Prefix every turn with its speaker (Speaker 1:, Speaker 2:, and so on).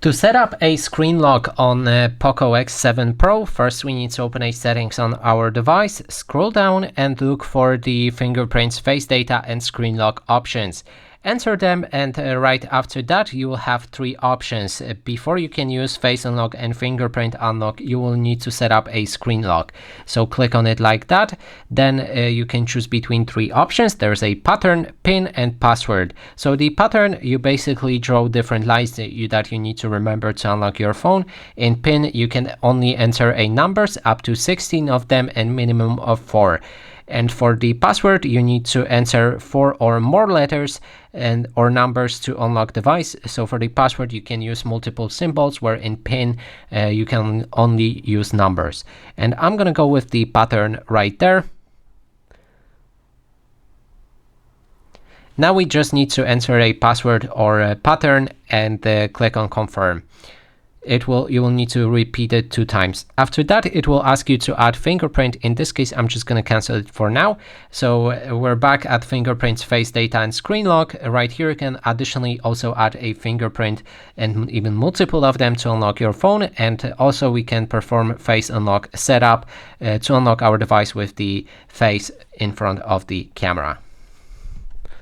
Speaker 1: To set up a screen lock on Poco X7 Pro, first we need to open a settings on our device, scroll down and look for the fingerprints, face data and screen lock options. Enter them, and right after that you will have three options. Before you can use face unlock and fingerprint unlock, you will need to set up a screen lock. So click on it like that. Then you can choose between three options. There's a pattern, pin and password. So the pattern, you basically draw different lines that you need to remember to unlock your phone. In pin, you can only enter a numbers up to 16 of them and minimum of 4. And for the password, you need to enter 4 or more letters or numbers to unlock device. So for the password, you can use multiple symbols, where in pin you can only use numbers. And I'm gonna go with the pattern right there. Now we just need to enter a password or a pattern and click on confirm. You will need to repeat it 2 times. After that, it will ask you to add fingerprint. In this case, I'm just going to cancel it for now. So we're back at fingerprints, face data and screen lock. Right here, you can additionally also add a fingerprint and even multiple of them to unlock your phone. And also we can perform face unlock setup to unlock our device with the face in front of the camera.